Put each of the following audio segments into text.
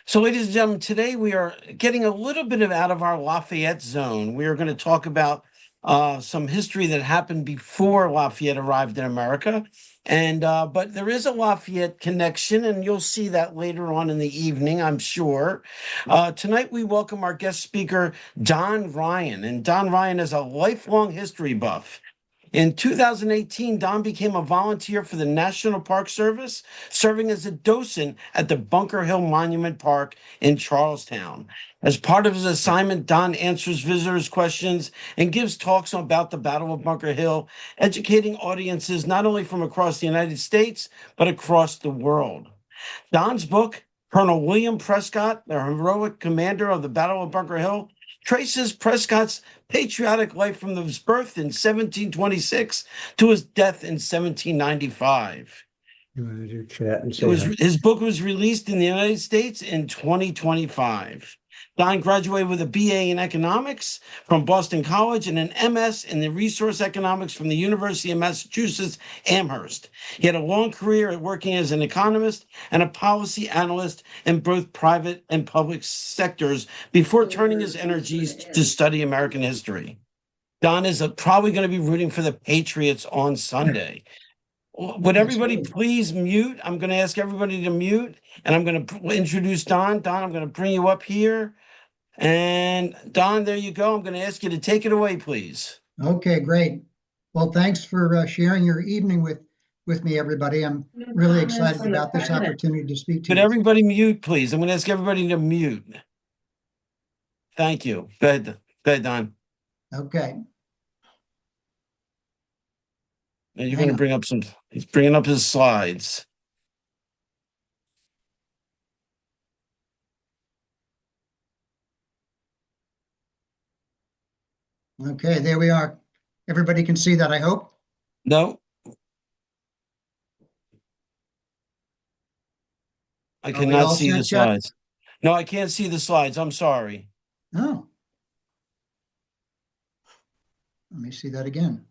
So, ladies and gentlemen, today we are getting a little bit out of our Lafayette zone. We are going to talk about some history that happened before Lafayette arrived in America, but there is a Lafayette connection, and you'll see that later on in the evening, I'm sure. Tonight we welcome our guest speaker, Don Ryan, and Don Ryan is a lifelong history buff. In 2018, Don became a volunteer for the National Park Service, serving as a docent at the Bunker Hill Monument Park in Charlestown. As part of his assignment, Don answers visitors' questions and gives talks about the Battle of Bunker Hill, educating audiences not only from across the United States, but across the world. Don's book, Colonel William Prescott, the heroic commander of the Battle of Bunker Hill, traces Prescott's patriotic life from his birth in 1726 to his death in 1795. You want to do chat and say His book was released in the United States in 2025. Don graduated with a BA in economics from Boston College and an MS in the resource economics from the University of Massachusetts Amherst. He had a long career at working as an economist and a policy analyst in both private and public sectors before turning his energies to study American history. Don is probably going to be rooting for the Patriots on Sunday. Would everybody please mute? I'm going to ask everybody to mute, and I'm going to introduce Don. Don, I'm going to bring you up here. And Don, there you go. I'm going to ask you to take it away, please. Okay, great. Well, thanks for sharing your evening with me, everybody. I'm really excited about this opportunity to speak to you. Could everybody mute, please? I'm going to ask everybody to mute. Thank you. Go ahead, Don. Okay. And you're going to bring up he's bringing up his slides. Okay, there we are. Everybody can see that, I hope? No. I cannot see the slides. No, I can't see the slides. I'm sorry. Oh. Let me see that again.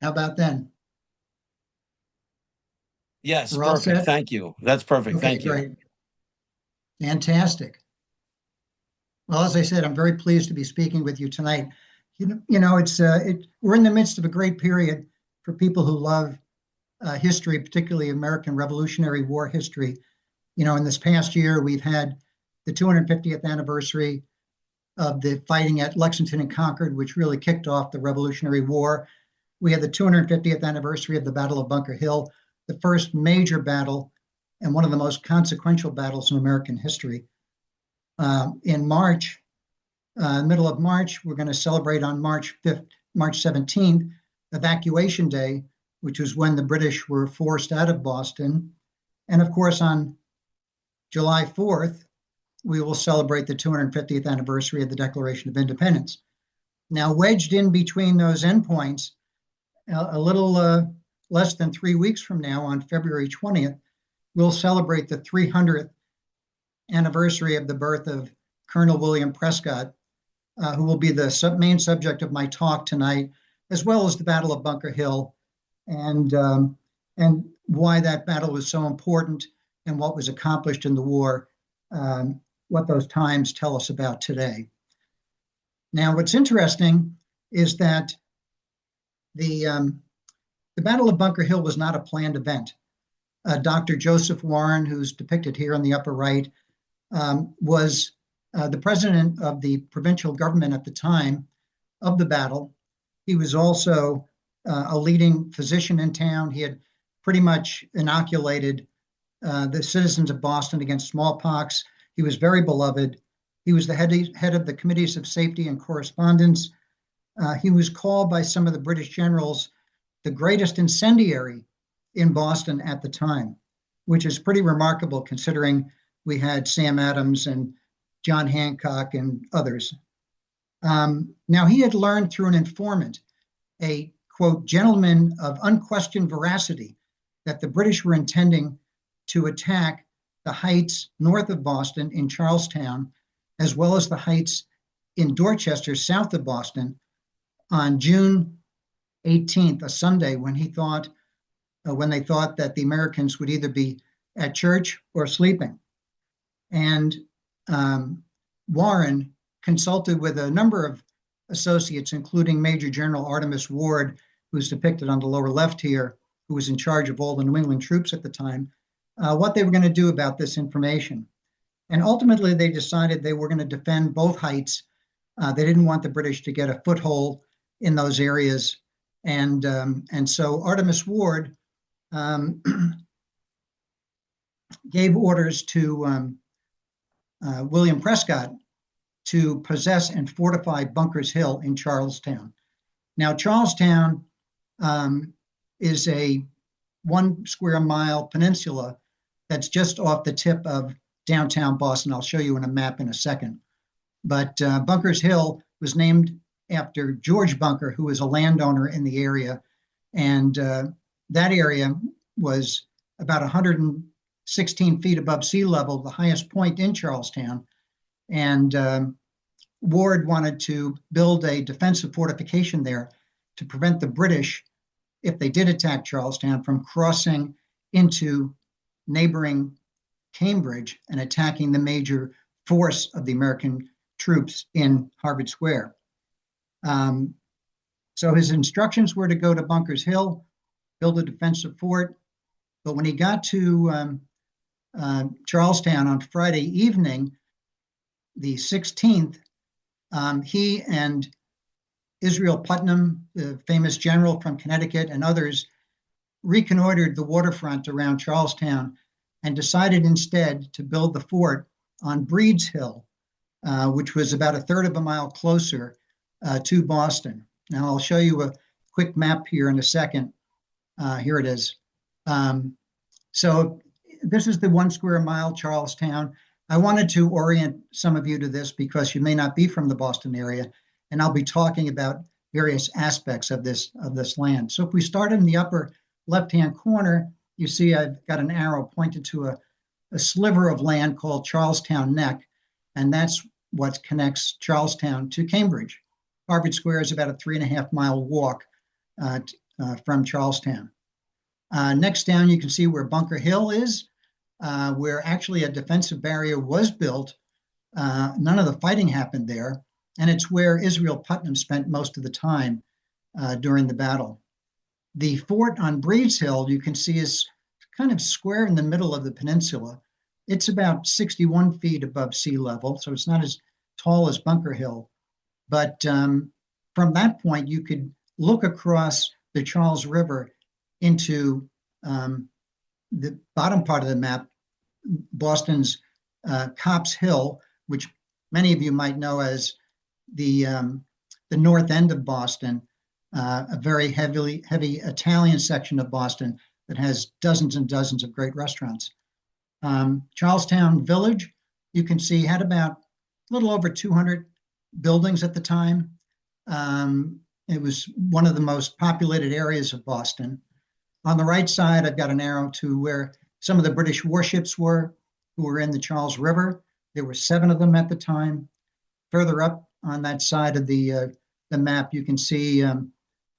How about then? Yes, perfect. Thank you. That's perfect. Okay, thank you. Great. Fantastic. Well, as I said, I'm very pleased to be speaking with you tonight. We're in the midst of a great period for people who love history, particularly American Revolutionary War history. In this past year, we've had the 250th anniversary of the fighting at Lexington and Concord, which really kicked off the Revolutionary War. We had the 250th anniversary of the Battle of Bunker Hill, the first major battle and one of the most consequential battles in American history. In March, middle of March, we're going to celebrate on March 17th, Evacuation Day, which was when the British were forced out of Boston. And of course, on July 4th, we will celebrate the 250th anniversary of the Declaration of Independence. Now, wedged in between those endpoints, a little less than 3 weeks from now, on February 20th, we'll celebrate the 300th anniversary of the birth of Colonel William Prescott, who will be the main subject of my talk tonight, as well as the Battle of Bunker Hill and why that battle was so important and what was accomplished in the war, what those times tell us about today. Now, what's interesting is that the Battle of Bunker Hill was not a planned event. Dr. Joseph Warren, who's depicted here on the upper right, was the president of the provincial government at the time of the battle. He was also a leading physician in town. He had pretty much inoculated the citizens of Boston against smallpox. He was very beloved. He was the head of the committees of safety and correspondence. He was called by some of the British generals the greatest incendiary in Boston at the time, which is pretty remarkable considering we had Sam Adams and John Hancock and others. Now, he had learned through an informant, a, quote, gentleman of unquestioned veracity, that the British were intending to attack the heights north of Boston in Charlestown, as well as the heights in Dorchester, south of Boston, on June 18th, a Sunday, when they thought that the Americans would either be at church or sleeping. And Warren consulted with a number of associates, including Major General Artemus Ward, who's depicted on the lower left here, who was in charge of all the New England troops at the time, what they were going to do about this information. And ultimately, they decided they were going to defend both heights. They didn't want the British to get a foothold in those areas. And so Artemus Ward gave orders to William Prescott to possess and fortify Bunker's Hill in Charlestown. Now, Charlestown is a 1 square mile peninsula that's just off the tip of downtown Boston. I'll show you in a map in a second. But Bunker's Hill was named after George Bunker, who was a landowner in the area. And that area was about 116 feet above sea level, the highest point in Charlestown. And Ward wanted to build a defensive fortification there to prevent the British, if they did attack Charlestown, from crossing into neighboring Cambridge and attacking the major force of the American troops in Harvard Square. So his instructions were to go to Bunker's Hill, build a defensive fort. But when he got to Charlestown on Friday evening, the 16th, he and Israel Putnam, the famous general from Connecticut, and others reconnoitered the waterfront around Charlestown and decided instead to build the fort on Breed's Hill, which was about a third of a mile closer to Boston. Now, I'll show you a quick map here in a second. Here it is. So this is the 1 square mile Charlestown. I wanted to orient some of you to this because you may not be from the Boston area, and I'll be talking about various aspects of this land. So if we start in the upper left-hand corner, you see I've got an arrow pointed to a sliver of land called Charlestown Neck, and that's what connects Charlestown to Cambridge. Harvard Square is about a 3.5 mile walk from Charlestown. Next down, you can see where Bunker Hill is, where actually a defensive barrier was built. None of the fighting happened there, and it's where Israel Putnam spent most of the time during the battle. The fort on Breed's Hill, you can see, is kind of square in the middle of the peninsula. It's about 61 feet above sea level, so it's not as tall as Bunker Hill. But from that point, you could look across the Charles River into the bottom part of the map, Boston's Copp's Hill, which many of you might know as the north end of Boston, a very heavy Italian section of Boston that has dozens and dozens of great restaurants. Charlestown Village, you can see, had about a little over 200 buildings at the time. It was one of the most populated areas of Boston. On the right side, I've got an arrow to where some of the British warships were, who were in the Charles River. There were 7 of them at the time. Further up on that side of the map, you can see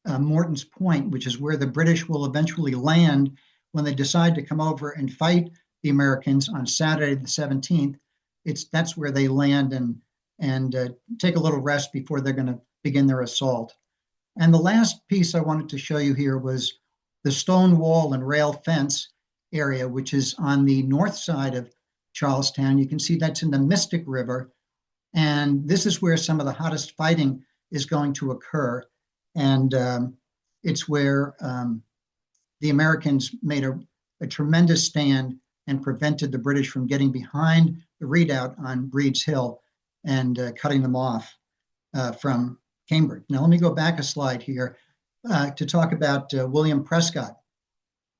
Morton's Point, which is where the British will eventually land when they decide to come over and fight the Americans on Saturday the 17th. That's where they land and take a little rest before they're going to begin their assault. And the last piece I wanted to show you here was the stone wall and rail fence area, which is on the north side of Charlestown. You can see that's in the Mystic River. And this is where some of the hottest fighting is going to occur. And it's where the Americans made a tremendous stand and prevented the British from getting behind the redoubt on Breed's Hill and cutting them off from Cambridge. Now, let me go back a slide here to talk about William Prescott.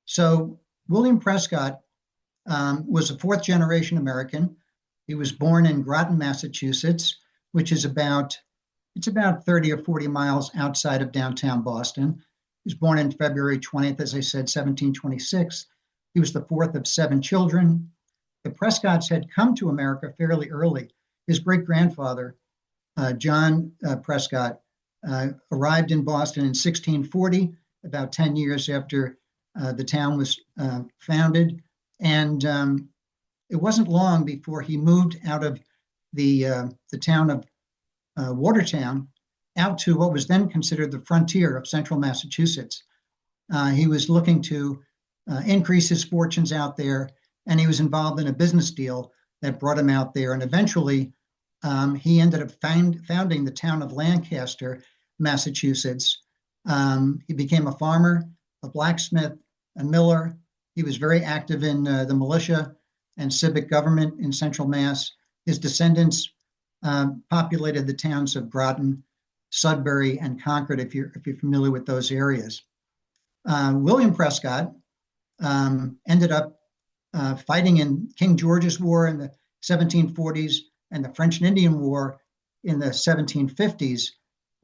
So William Prescott was a 4th generation American. He was born in Groton, Massachusetts, which is about 30 or 40 miles outside of downtown Boston. He was born on February 20th, as I said, 1726. He was the fourth of 7 children. The Prescotts had come to America fairly early. His great-grandfather, John Prescott, arrived in Boston in 1640, about 10 years after the town was founded. And it wasn't long before he moved out of the town of Watertown out to what was then considered the frontier of central Massachusetts. He was looking to increase his fortunes out there, and he was involved in a business deal that brought him out there. And eventually, he ended up founding the town of Lancaster, Massachusetts. He became a farmer, a blacksmith, a miller. He was very active in the militia and civic government in central Mass. His descendants populated the towns of Groton, Sudbury, and Concord, if you're familiar with those areas. William Prescott ended up fighting in King George's War in the 1740s and the French and Indian War in the 1750s,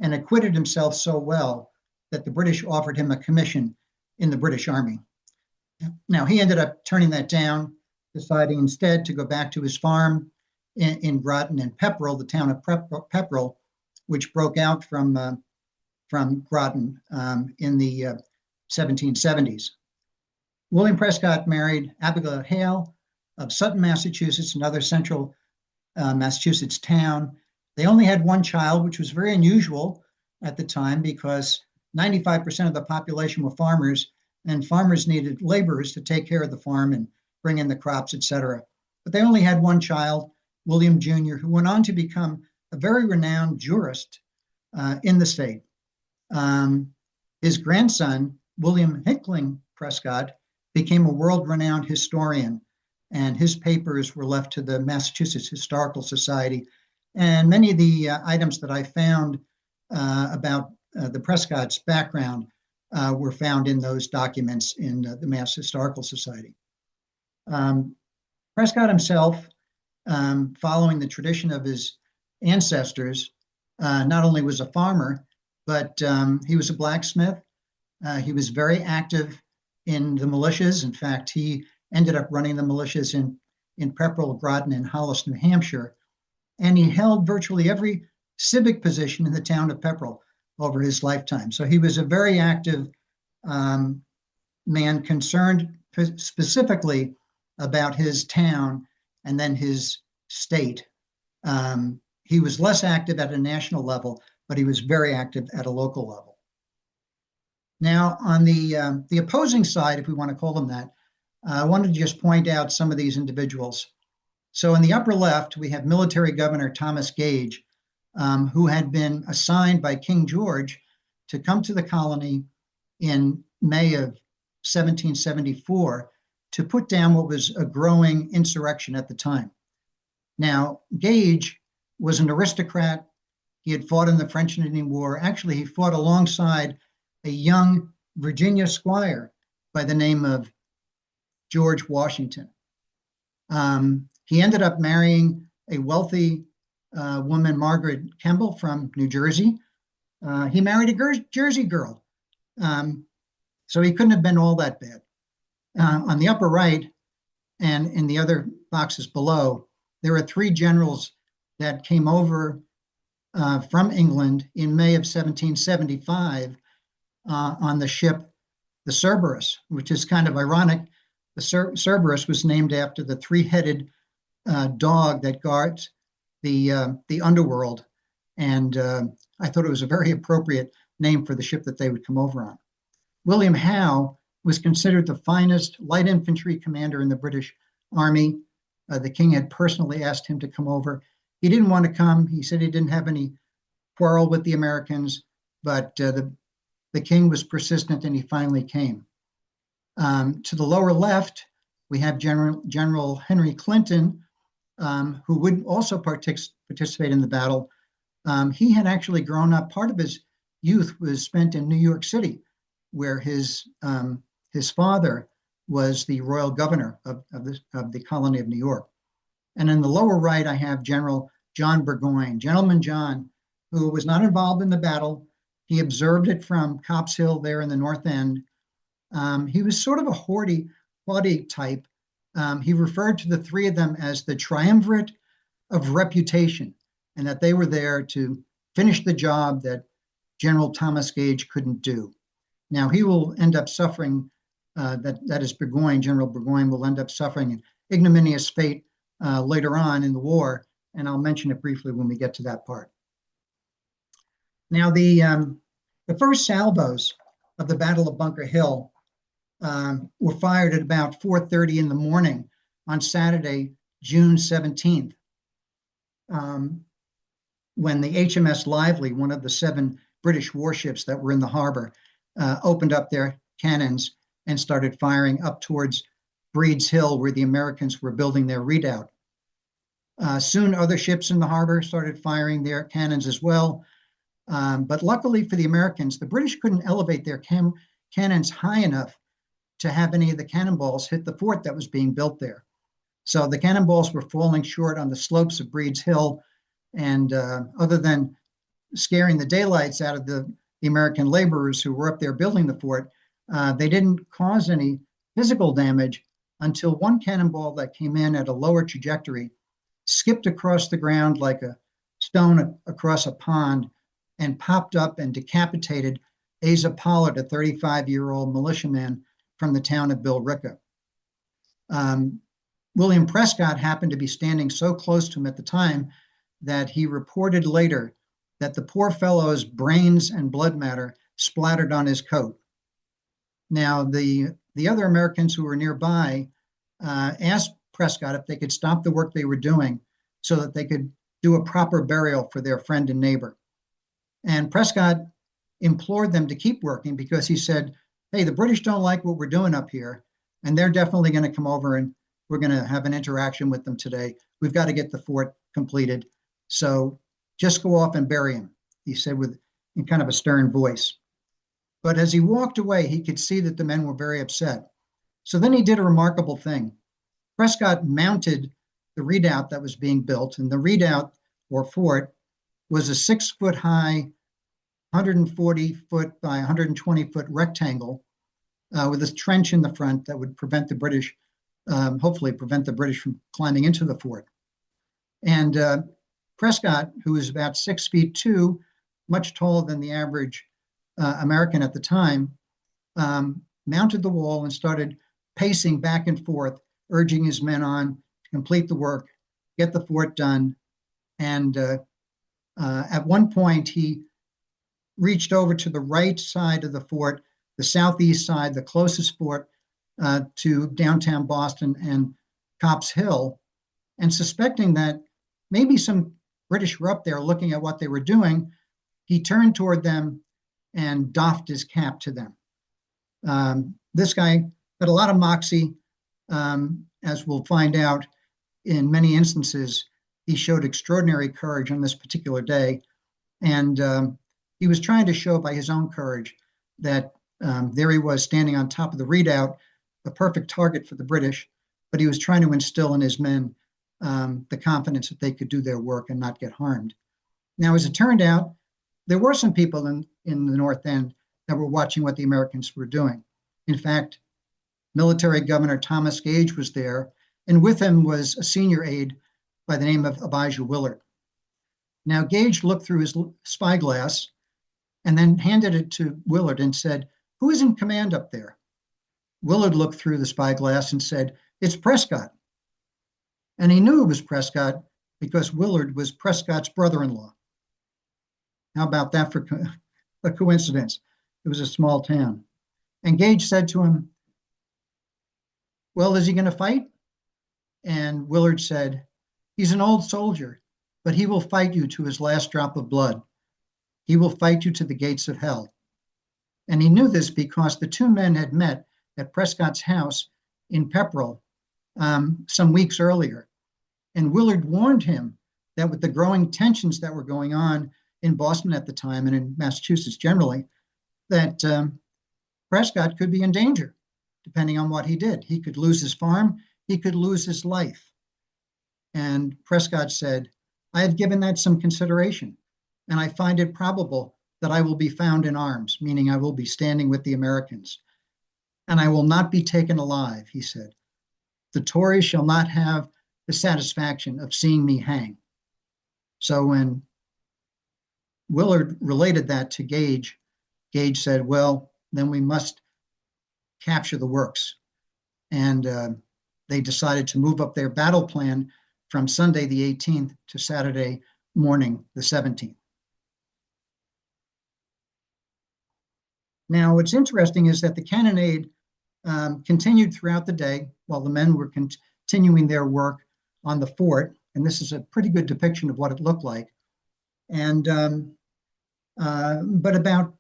and acquitted himself so well that the British offered him a commission in the British Army. Now, he ended up turning that down, deciding instead to go back to his farm in Groton and Pepperell, the town of Pepperell, which broke out from Groton in the 1770s. William Prescott married Abigail Hale of Sutton, Massachusetts, another central Massachusetts town. They only had one child, which was very unusual at the time because 95% of the population were farmers, and farmers needed laborers to take care of the farm and bring in the crops, etc. But they only had one child, William Jr., who went on to become a very renowned jurist in the state. His grandson, William Hickling Prescott, became a world-renowned historian, and his papers were left to the Massachusetts Historical Society. And many of the items that I found about the Prescott's background were found in those documents in the Mass Historical Society. Prescott himself, following the tradition of his ancestors, not only was a farmer, but he was a blacksmith. He was very active in the militias. In fact, he ended up running the militias in Pepperell, Groton, and Hollis, New Hampshire. And he held virtually every civic position in the town of Pepperell over his lifetime. So he was a very active man concerned specifically about his town and then his state. He was less active at a national level, but he was very active at a local level. Now, on the opposing side, if we want to call them that, I wanted to just point out some of these individuals. So in the upper left, we have military governor Thomas Gage, who had been assigned by King George to come to the colony in May of 1774 to put down what was a growing insurrection at the time. Now, Gage was an aristocrat. He had fought in the French and Indian War. Actually, he fought alongside a young Virginia squire by the name of George Washington. He ended up marrying a wealthy woman, Margaret Kemble from New Jersey. He married a Jersey girl. So he couldn't have been all that bad. On the upper right and in the other boxes below, there are 3 generals that came over from England in May of 1775 on the ship, the Cerberus, which is kind of ironic. The Cerberus was named after the 3-headed dog that guards the underworld. And I thought it was a very appropriate name for the ship that they would come over on. William Howe was considered the finest light infantry commander in the British Army. The king had personally asked him to come over. He didn't want to come. He said he didn't have any quarrel with the Americans, but the king was persistent and he finally came. To the lower left, we have General Henry Clinton, who would also participate in the battle. He had actually grown up, part of his youth was spent in New York City, where his father was the royal governor of the colony of New York. And in the lower right, I have General John Burgoyne, Gentleman John, who was not involved in the battle. He observed it from Copp's Hill there in the north end. He was sort of a haughty type, he referred to the three of them as the triumvirate of reputation, and that they were there to finish the job that General Thomas Gage couldn't do. Now, he will end up suffering, that is Burgoyne, General Burgoyne will end up suffering an ignominious fate later on in the war, and I'll mention it briefly when we get to that part. Now, the first salvos of the Battle of Bunker Hill were fired at about 4:30 in the morning on Saturday, June 17th, when the HMS Lively, one of the 7 British warships that were in the harbor, opened up their cannons and started firing up towards Breed's Hill, where the Americans were building their redoubt. Soon other ships in the harbor started firing their cannons as well. But luckily for the Americans, the British couldn't elevate their cannons high enough to have any of the cannonballs hit the fort that was being built there. So the cannonballs were falling short on the slopes of Breed's Hill, and other than scaring the daylights out of the American laborers who were up there building the fort, they didn't cause any physical damage until one cannonball that came in at a lower trajectory skipped across the ground like a stone across a pond and popped up and decapitated Asa Pollard, a 35-year-old militiaman from the town of Billerica. William Prescott happened to be standing so close to him at the time that he reported later that the poor fellow's brains and blood matter splattered on his coat. Now, the other Americans who were nearby asked Prescott if they could stop the work they were doing so that they could do a proper burial for their friend and neighbor. And Prescott implored them to keep working because he said, hey, the British don't like what we're doing up here, and they're definitely going to come over and we're going to have an interaction with them today. We've got to get the fort completed. So just go off and bury him, he said in kind of a stern voice. But as he walked away, he could see that the men were very upset. So then he did a remarkable thing. Prescott mounted the redoubt that was being built, and the redoubt or fort was a 6-foot high, 140-foot by 120-foot rectangle with a trench in the front that would prevent the British, hopefully prevent the British from climbing into the fort. And Prescott, who was about 6'2", much taller than the average American at the time, mounted the wall and started pacing back and forth, urging his men on to complete the work, get the fort done. And at one point, he reached over to the right side of the fort, the southeast side, the closest fort to downtown Boston and Copp's Hill, and suspecting that maybe some British were up there looking at what they were doing, he turned toward them and doffed his cap to them. This guy had a lot of moxie. As we'll find out in many instances, he showed extraordinary courage on this particular day. And he was trying to show by his own courage that there he was standing on top of the redoubt, the perfect target for the British, but he was trying to instill in his men the confidence that they could do their work and not get harmed. Now, as it turned out, there were some people in the North End that were watching what the Americans were doing. In fact, Military Governor Thomas Gage was there, and with him was a senior aide by the name of Abijah Willard. Now, Gage looked through his spyglass and then handed it to Willard and said, "Who is in command up there?" Willard looked through the spyglass and said, "It's Prescott." And he knew it was Prescott because Willard was Prescott's brother-in-law. How about that for a coincidence? It was a small town. And Gage said to him, "Well, is he going to fight?" And Willard said, "He's an old soldier, but he will fight you to his last drop of blood. He will fight you to the gates of hell." And he knew this because the two men had met at Prescott's house in Pepperell some weeks earlier. And Willard warned him that with the growing tensions that were going on in Boston at the time and in Massachusetts generally, that Prescott could be in danger, depending on what he did. He could lose his farm, he could lose his life. And Prescott said, "I have given that some consideration, and I find it probable that I will be found in arms," meaning I will be standing with the Americans. and I will not be taken alive, he said. The Tories shall not have the satisfaction of seeing me hang. So when Willard related that to Gage, Gage said, well, then we must capture the works. And they decided to move up their battle plan from Sunday the 18th to Saturday morning the 17th. Now, what's interesting is that the cannonade continued throughout the day while the men were continuing their work on the fort. And this is a pretty good depiction of what it looked like. And but about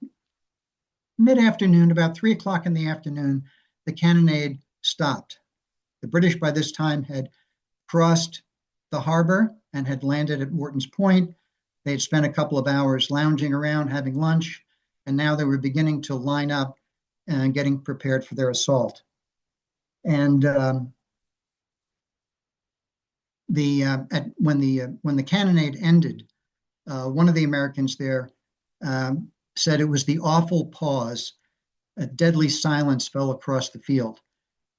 mid-afternoon, about 3 o'clock in the afternoon, the cannonade stopped. The British by this time had crossed the harbor and had landed at Morton's Point. They had spent a couple of hours lounging around, having lunch, and now they were beginning to line up and getting prepared for their assault. And when the cannonade ended, one of the Americans there said it was the awful pause. A deadly silence fell across the field.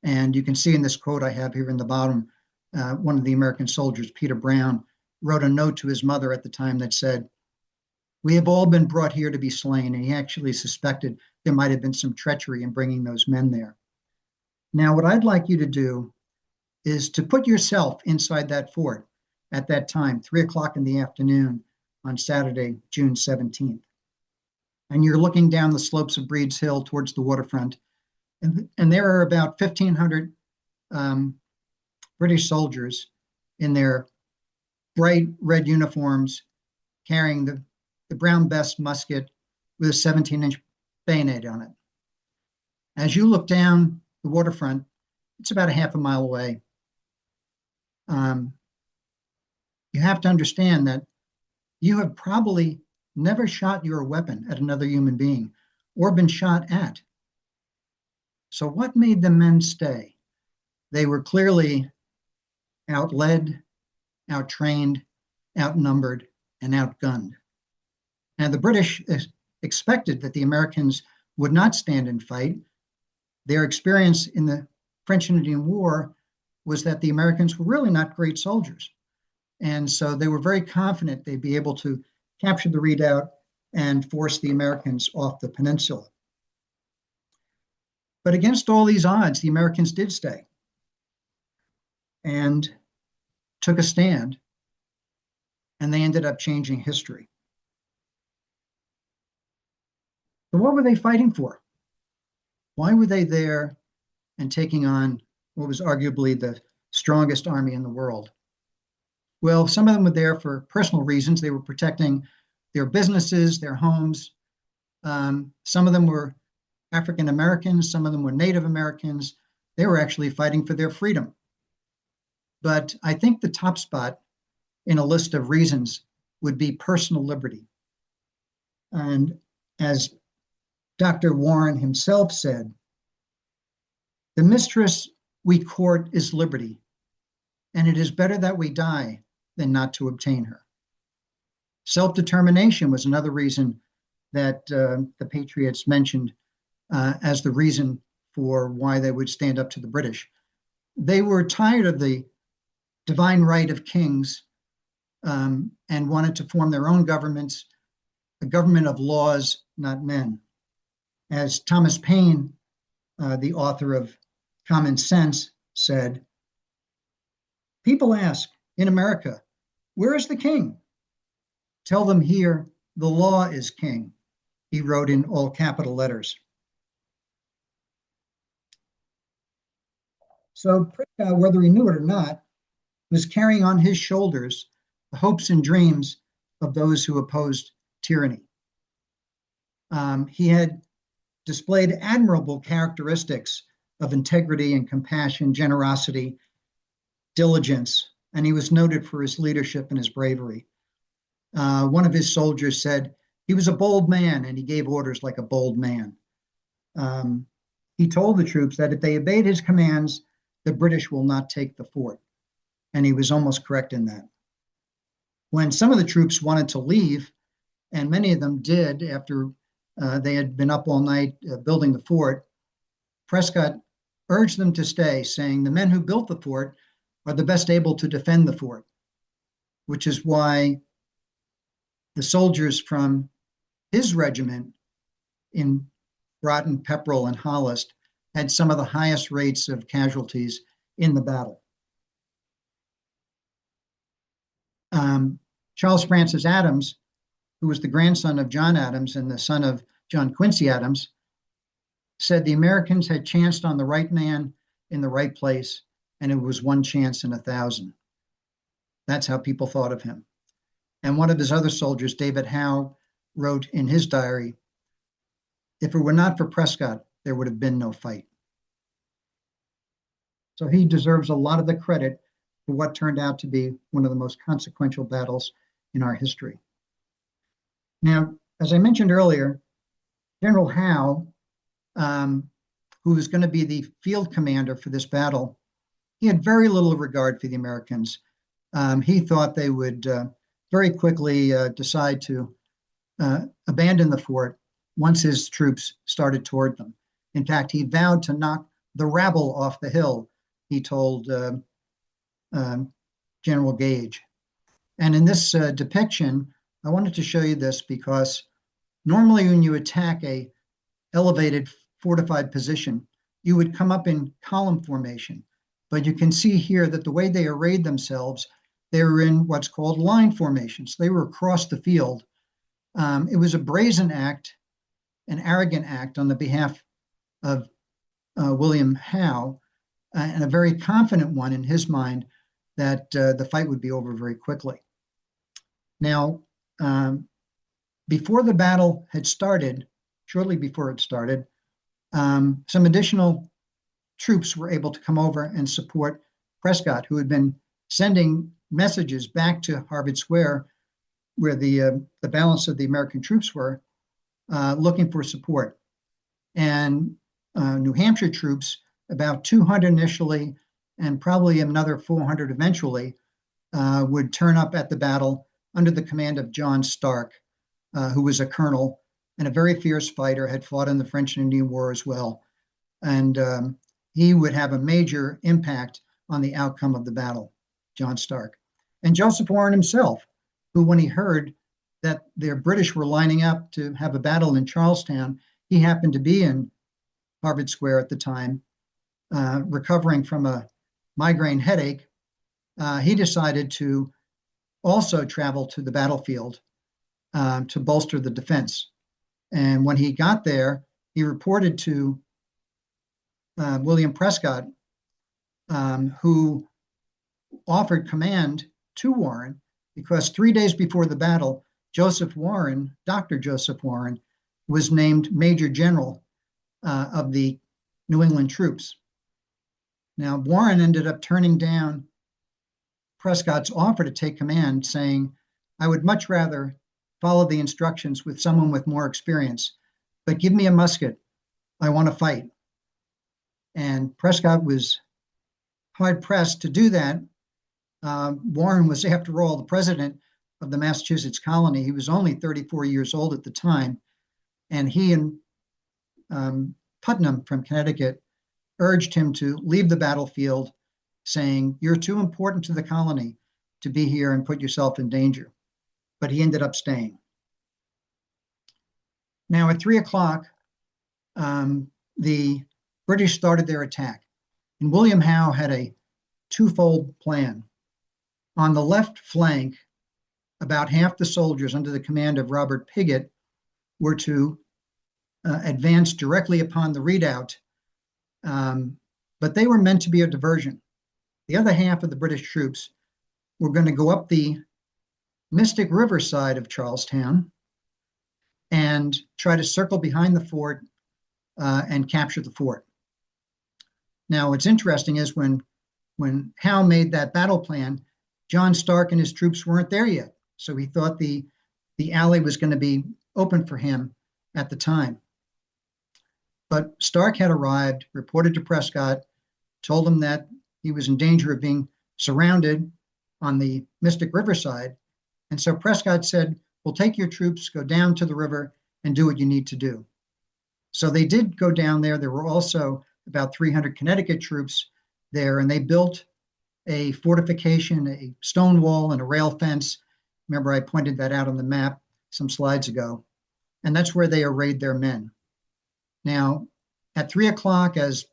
And you can see in this quote I have here in the bottom, one of the American soldiers, Peter Brown, wrote a note to his mother at the time that said, "We have all been brought here to be slain," and he actually suspected there might have been some treachery in bringing those men there. Now, what I'd like you to do is to put yourself inside that fort at that time, 3 o'clock in the afternoon on Saturday, June 17th. And you're looking down the slopes of Breed's Hill towards the waterfront, and there are about 1,500 British soldiers in their bright red uniforms carrying the Brown Bess musket with a 17-inch bayonet on it. As you look down the waterfront, it's about a half a mile away. You have to understand that you have probably never shot your weapon at another human being or been shot at. So what made the men stay? They were clearly outled, outtrained, outnumbered, and outgunned. Now, the British expected that the Americans would not stand and fight. Their experience in the French and Indian War was that the Americans were really not great soldiers. And so they were very confident they'd be able to capture the redoubt and force the Americans off the peninsula. But against all these odds, the Americans did stay and took a stand, and they ended up changing history. So what were they fighting for? Why were they there and taking on what was arguably the strongest army in the world? Well, some of them were there for personal reasons. They were protecting their businesses, their homes. Some of them were African Americans, some of them were Native Americans. They were actually fighting for their freedom. But I think the top spot in a list of reasons would be personal liberty. And as Dr. Warren himself said, "The mistress we court is liberty, and it is better that we die than not to obtain her." Self-determination was another reason that the Patriots mentioned as the reason for why they would stand up to the British. They were tired of the divine right of kings and wanted to form their own governments, a government of laws, not men. As Thomas Paine, the author of Common Sense, said, "People ask in America, where is the king? Tell them here, the law is king," he wrote in all capital letters. So Prescott, whether he knew it or not, was carrying on his shoulders the hopes and dreams of those who opposed tyranny. He had displayed admirable characteristics of integrity and compassion, generosity, diligence, and he was noted for his leadership and his bravery. One of his soldiers said, he was a bold man and he gave orders like a bold man. He told the troops that if they obeyed his commands, the British will not take the fort. And he was almost correct in that. When some of the troops wanted to leave, and many of them did after they had been up all night building the fort, Prescott urged them to stay, saying the men who built the fort are the best able to defend the fort, which is why the soldiers from his regiment in Groton, Pepperell, and Hollis had some of the highest rates of casualties in the battle. Charles Francis Adams, who was the grandson of John Adams and the son of John Quincy Adams, said the Americans had chanced on the right man in the right place, and it was one chance in 1,000. That's how people thought of him. And one of his other soldiers, David Howe, wrote in his diary, "If it were not for Prescott, there would have been no fight." So he deserves a lot of the credit for what turned out to be one of the most consequential battles in our history. Now, as I mentioned earlier, General Howe, who was going to be the field commander for this battle, he had very little regard for the Americans. He thought they would very quickly decide to abandon the fort once his troops started toward them. In fact, he vowed to knock the rabble off the hill, he told General Gage. And in this depiction, I wanted to show you this because normally when you attack a elevated fortified position, you would come up in column formation. But you can see here that the way they arrayed themselves, they were in what's called line formations. They were across the field. It was a brazen act, an arrogant act on the behalf of William Howe, and a very confident one in his mind that the fight would be over very quickly. Now, before the battle had started, shortly before it started, some additional troops were able to come over and support Prescott, who had been sending messages back to Harvard Square, where the balance of the American troops were, looking for support. And New Hampshire troops, about 200 initially, and probably another 400 eventually, would turn up at the battle under the command of John Stark, who was a colonel and a very fierce fighter, had fought in the French and Indian War as well. And he would have a major impact on the outcome of the battle, John Stark. And Joseph Warren himself, who, when he heard that the British were lining up to have a battle in Charlestown, he happened to be in Harvard Square at the time, recovering from a migraine headache. He decided to also travel to the battlefield to bolster the defense. And when he got there, he reported to William Prescott, who offered command to Warren, because 3 days before the battle, Joseph Warren, Dr. Joseph Warren, was named Major General of the New England troops. Now, Warren ended up turning down Prescott's offer to take command, saying, "I would much rather follow the instructions with someone with more experience, but give me a musket. I want to fight." And Prescott was hard pressed to do that. Warren was, after all, the president of the Massachusetts colony. He was only 34 years old at the time. And he and Putnam from Connecticut urged him to leave the battlefield, saying, "You're too important to the colony to be here and put yourself in danger." But he ended up staying. Now at 3 o'clock, the British started their attack. And William Howe had a twofold plan. On the left flank, about half the soldiers under the command of Robert Piggott were to advance directly upon the redoubt, but they were meant to be a diversion. The other half of the British troops were going to go up the Mystic River side of Charlestown and try to circle behind the fort and capture the fort. Now, what's interesting is when Howe made that battle plan, John Stark and his troops weren't there yet. So he thought the alley was going to be open for him at the time. But Stark had arrived, reported to Prescott, told him that he was in danger of being surrounded on the Mystic River side. And so Prescott said, "Well, take your troops, go down to the river and do what you need to do." So they did go down there. There were also about 300 Connecticut troops there, and they built a fortification, a stone wall and a rail fence. Remember, I pointed that out on the map some slides ago. And that's where they arrayed their men. Now, at 3 o'clock, as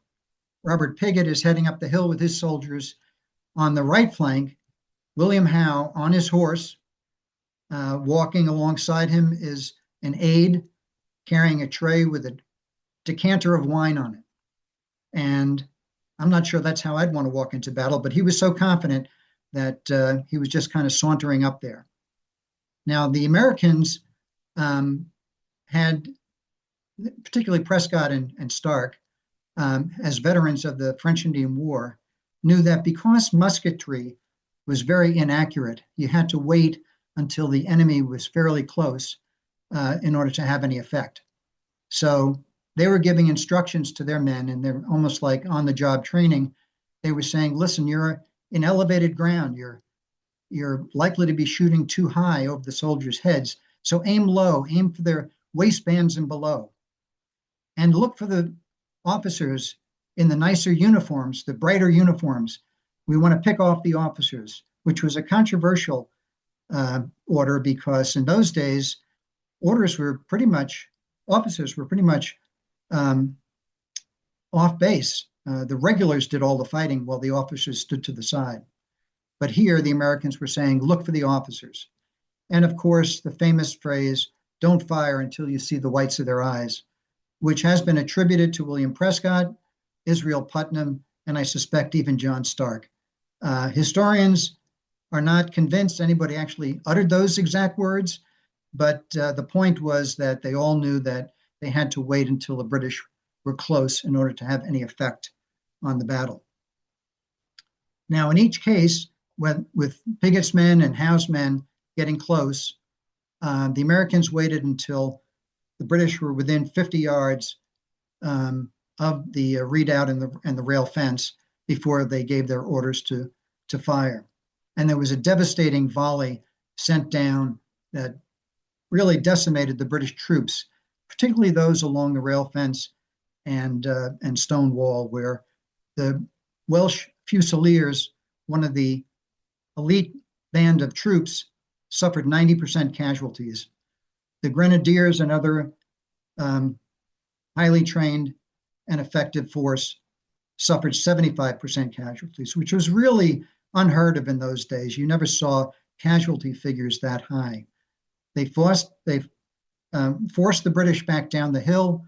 Robert Piggott is heading up the hill with his soldiers, on the right flank, William Howe on his horse, walking alongside him is an aide carrying a tray with a decanter of wine on it. And I'm not sure that's how I'd want to walk into battle, but he was so confident that he was just kind of sauntering up there. Now, the Americans had, particularly Prescott and Stark, as veterans of the French Indian War, knew that because musketry was very inaccurate, you had to wait until the enemy was fairly close in order to have any effect. So they were giving instructions to their men, and they're almost like on-the-job training. They were saying, listen, you're in elevated ground. You're likely to be shooting too high over the soldiers' heads. So aim low, aim for their waistbands and below. And look for the officers in the nicer uniforms, the brighter uniforms. We want to pick off the officers, which was a controversial order because in those days, officers were pretty much off base. The regulars did all the fighting while the officers stood to the side. But here, the Americans were saying, look for the officers. And of course, the famous phrase, don't fire until you see the whites of their eyes, which has been attributed to William Prescott, Israel Putnam, and I suspect even John Stark. Historians are not convinced anybody actually uttered those exact words, but the point was that they all knew that they had to wait until the British were close in order to have any effect on the battle. Now, in each case, with Piggott's men and Howe's men getting close, the Americans waited until the British were within 50 yards of the redoubt and the rail fence before they gave their orders to fire. And there was a devastating volley sent down that really decimated the British troops, particularly those along the rail fence and stone wall, where the Welsh Fusiliers, one of the elite band of troops, suffered 90% casualties. The Grenadiers, another highly trained and effective force, suffered 75% casualties, which was really unheard of in those days. You never saw casualty figures that high. They forced the British back down the hill.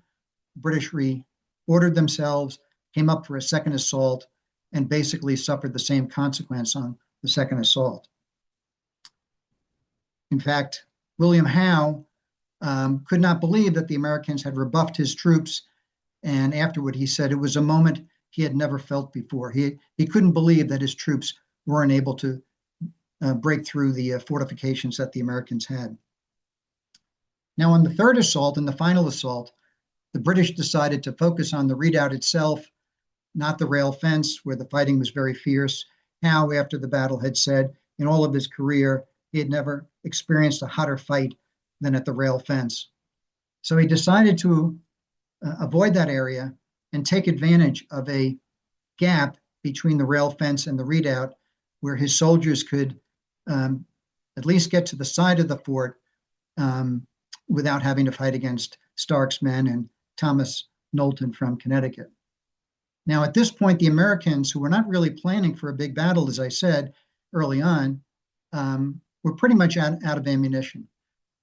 The British reordered themselves, came up for a second assault, and basically suffered the same consequence on the second assault. In fact, William Howe could not believe that the Americans had rebuffed his troops, and afterward he said it was a moment he had never felt before. He couldn't believe that his troops weren't able to break through the fortifications that the Americans had. Now, on the third assault and the final assault, the British decided to focus on the redoubt itself, not the rail fence, where the fighting was very fierce. Howe, after the battle, had said in all of his career, he had never experienced a hotter fight than at the rail fence. So he decided to avoid that area and take advantage of a gap between the rail fence and the redoubt where his soldiers could at least get to the side of the fort without having to fight against Stark's men and Thomas Knowlton from Connecticut. Now, at this point, the Americans, who were not really planning for a big battle, as I said early on, were pretty much out of ammunition.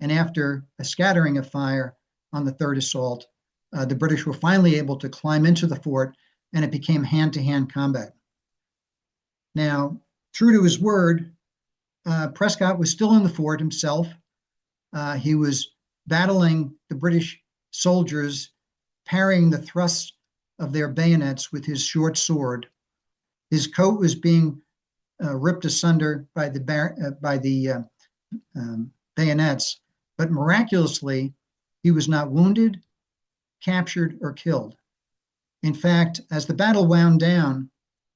And after a scattering of fire on the third assault, the British were finally able to climb into the fort, and it became hand-to-hand combat. Now, true to his word, Prescott was still in the fort himself. He was battling the British soldiers, parrying the thrusts of their bayonets with his short sword. His coat was being ripped asunder by the bayonets, but miraculously, he was not wounded, captured, or killed. In fact, as the battle wound down,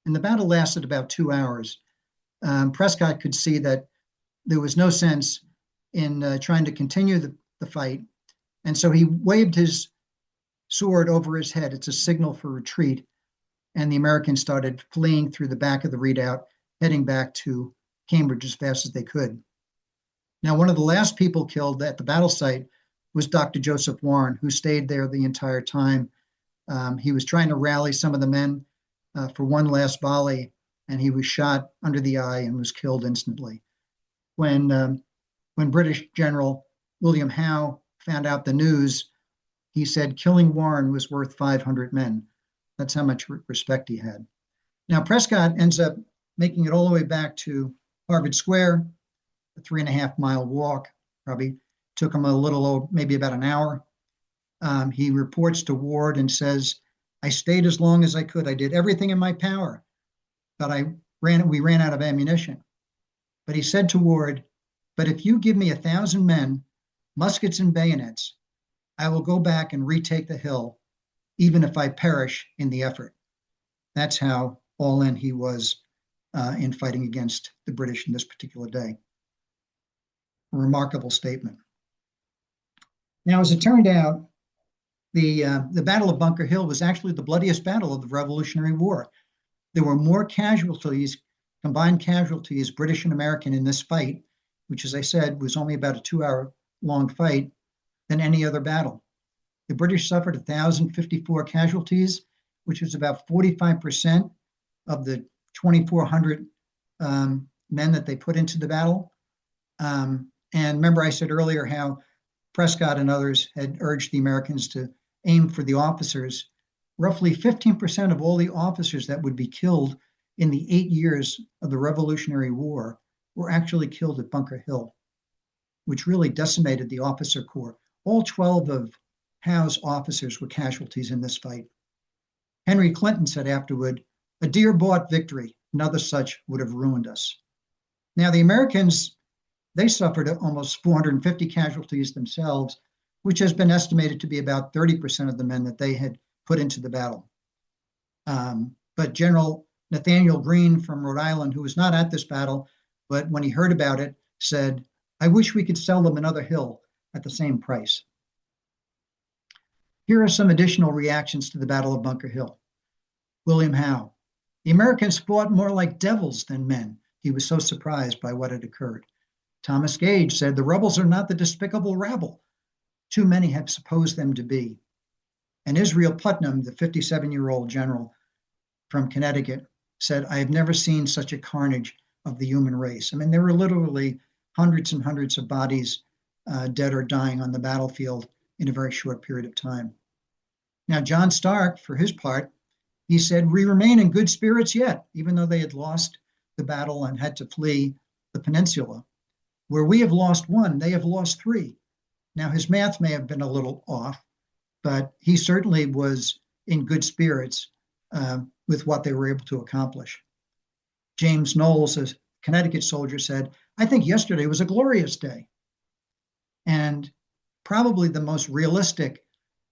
and the battle lasted about 2 hours, Prescott could see that there was no sense in trying to continue the fight. And so he waved his sword over his head. It's a signal for retreat. and the Americans started fleeing through the back of the redoubt, heading back to Cambridge as fast as they could. Now, one of the last people killed at the battle site was Dr. Joseph Warren, who stayed there the entire time. He was trying to rally some of the men for one last volley, and he was shot under the eye and was killed instantly. When British General William Howe found out the news, he said killing Warren was worth 500 men. That's how much respect he had. Now, Prescott ends up making it all the way back to Harvard Square, a 3.5-mile walk. Probably took him a little, maybe about an hour. He reports to Ward and says, I stayed as long as I could. I did everything in my power, but we ran out of ammunition. But he said to Ward, but if you give me 1,000 men, muskets and bayonets, I will go back and retake the hill, even if I perish in the effort. That's how all in he was in fighting against the British in this particular day. A remarkable statement. Now, as it turned out, the Battle of Bunker Hill was actually the bloodiest battle of the Revolutionary War. There were more casualties, combined casualties, British and American, in this fight, which, as I said, was only about a 2-hour-long fight, than any other battle. The British suffered 1,054 casualties, which was about 45% of the 2,400 men that they put into the battle. And remember, I said earlier how Prescott and others had urged the Americans to aim for the officers. Roughly 15% of all the officers that would be killed in the 8 years of the Revolutionary War were actually killed at Bunker Hill, which really decimated the officer corps. All 12 of Howe's officers were casualties in this fight. Henry Clinton said afterward, a dear-bought victory, another such would have ruined us. Now, the Americans, they suffered almost 450 casualties themselves, which has been estimated to be about 30% of the men that they had put into the battle. But General Nathaniel Greene from Rhode Island, who was not at this battle, but when he heard about it, said, I wish we could sell them another hill at the same price. Here are some additional reactions to the Battle of Bunker Hill. William Howe, the Americans fought more like devils than men. He was so surprised by what had occurred. Thomas Gage said, the rebels are not the despicable rabble too many have supposed them to be. And Israel Putnam, the 57-year-old general from Connecticut, said, I have never seen such a carnage of the human race. I mean, there were literally hundreds and hundreds of bodies dead or dying on the battlefield in a very short period of time. Now, John Stark, for his part, he said, we remain in good spirits yet, even though they had lost the battle and had to flee the peninsula. Where we have lost one, they have lost three. Now, his math may have been a little off, but he certainly was in good spirits with what they were able to accomplish. James Knowles, a Connecticut soldier, said, I think yesterday was a glorious day. And probably the most realistic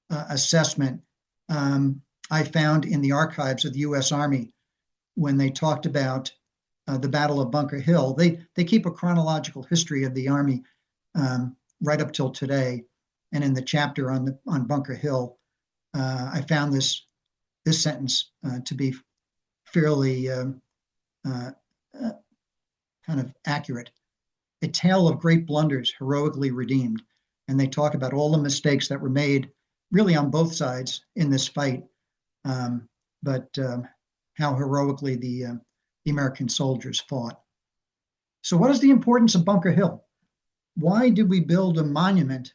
assessment I found in the archives of the U.S. Army when they talked about the Battle of Bunker Hill. They keep a chronological history of the Army right up till today. And in the chapter on Bunker Hill, I found this sentence to be fairly kind of accurate. A tale of great blunders heroically redeemed. And they talk about all the mistakes that were made really on both sides in this fight, but how heroically the American soldiers fought. So what is the importance of Bunker Hill? Why did we build a monument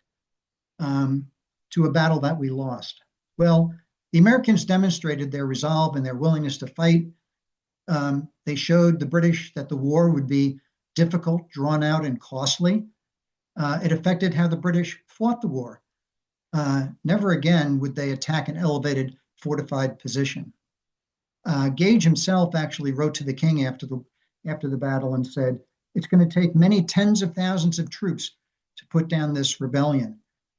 to a battle that we lost? Well, the Americans demonstrated their resolve and their willingness to fight. They showed the British that the war would be difficult, drawn out, and costly. It affected how the British fought the war. Never again would they attack an elevated, fortified position. Gage himself actually wrote to the king after the battle and said, it's going to take many tens of thousands of troops to put down this rebellion,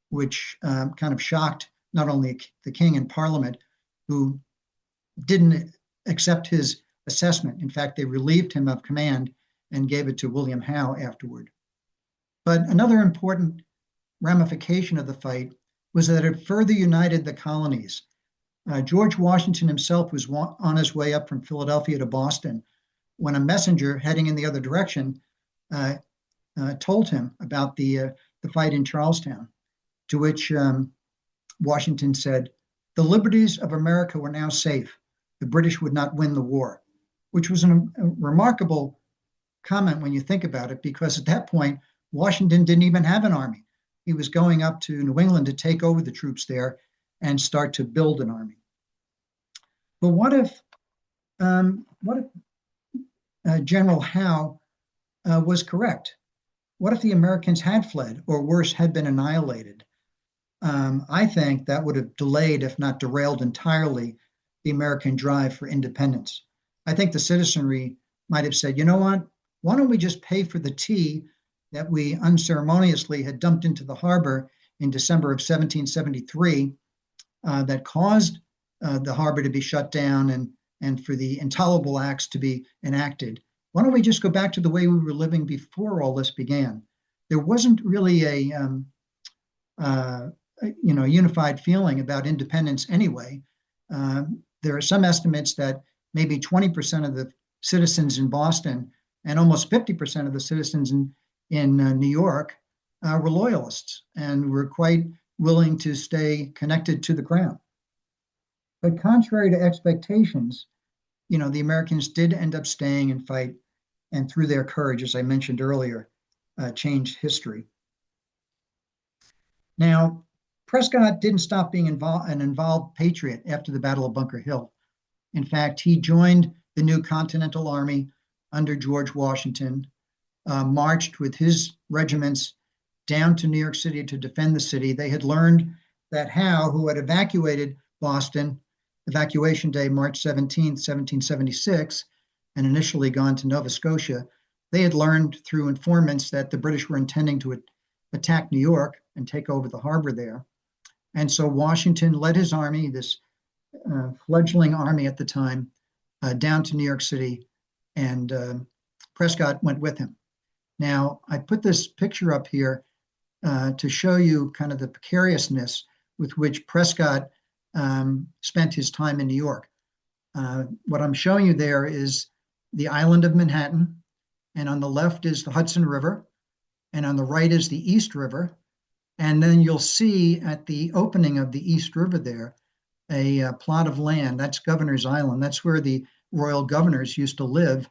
which kind of shocked not only the king and Parliament, who didn't accept his assessment. In fact, they relieved him of command and gave it to William Howe afterward. But another important ramification of the fight was that it further united the colonies. George Washington himself was on his way up from Philadelphia to Boston when a messenger heading in the other direction told him about the fight in Charlestown, to which Washington said, "The liberties of America were now safe. The British would not win the war," which was a remarkable comment when you think about it, because at that point, Washington didn't even have an army. He was going up to New England to take over the troops there and start to build an army. But what if General Howe was correct? What if the Americans had fled, or worse, had been annihilated? I think that would have delayed, if not derailed entirely, the American drive for independence. I think the citizenry might have said, you know what, why don't we just pay for the tea that we unceremoniously had dumped into the harbor in December of 1773 that caused the harbor to be shut down and for the intolerable acts to be enacted. Why don't we just go back to the way we were living before all this began? There wasn't really a unified feeling about independence anyway. There are some estimates that maybe 20% of the citizens in Boston and almost 50% of the citizens in New York were loyalists and were quite willing to stay connected to the crown. But contrary to expectations, the Americans did end up staying and fight, and through their courage, as I mentioned earlier, changed history. Now, Prescott didn't stop being an involved patriot after the Battle of Bunker Hill. In fact, he joined the new Continental Army under George Washington, marched with his regiments down to New York City to defend the city. They had learned that Howe, who had evacuated Boston, evacuation day, March 17th, 1776, and initially gone to Nova Scotia, they had learned through informants that the British were intending to attack New York and take over the harbor there. And so Washington led his army, this fledgling army at the time, down to New York City, and Prescott went with him. Now, I put this picture up here to show you kind of the precariousness with which Prescott spent his time in New York. What I'm showing you there is the island of Manhattan, and on the left is the Hudson River, and on the right is the East River. And then you'll see at the opening of the East River there, a plot of land. That's Governor's Island. That's where the royal governors used to live,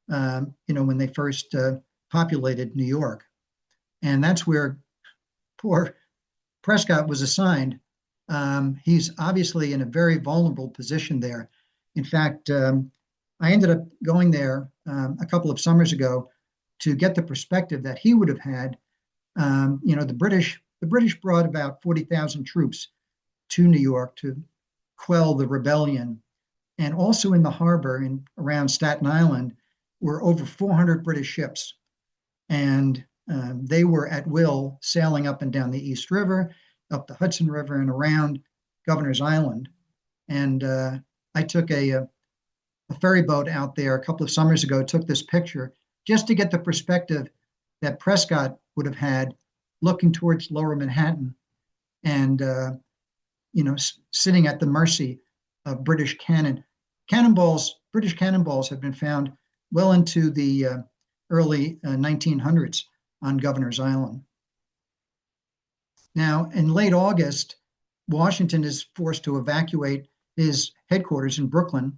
when they first populated New York. And that's where poor Prescott was assigned. He's obviously in a very vulnerable position there. In fact, I ended up going there a couple of summers ago to get the perspective that he would have had. The British brought about 40,000 troops to New York to quell the rebellion. And also in the harbor and around Staten Island were over 400 British ships. And they were at will sailing up and down the East River, up the Hudson River, and around Governor's Island. And I took a ferry boat out there a couple of summers ago, took this picture just to get the perspective that Prescott would have had looking towards lower Manhattan and, sitting at the mercy of British cannon. British cannonballs have been found well into the early 1900s on Governor's Island. Now, in late August, Washington is forced to evacuate his headquarters in Brooklyn.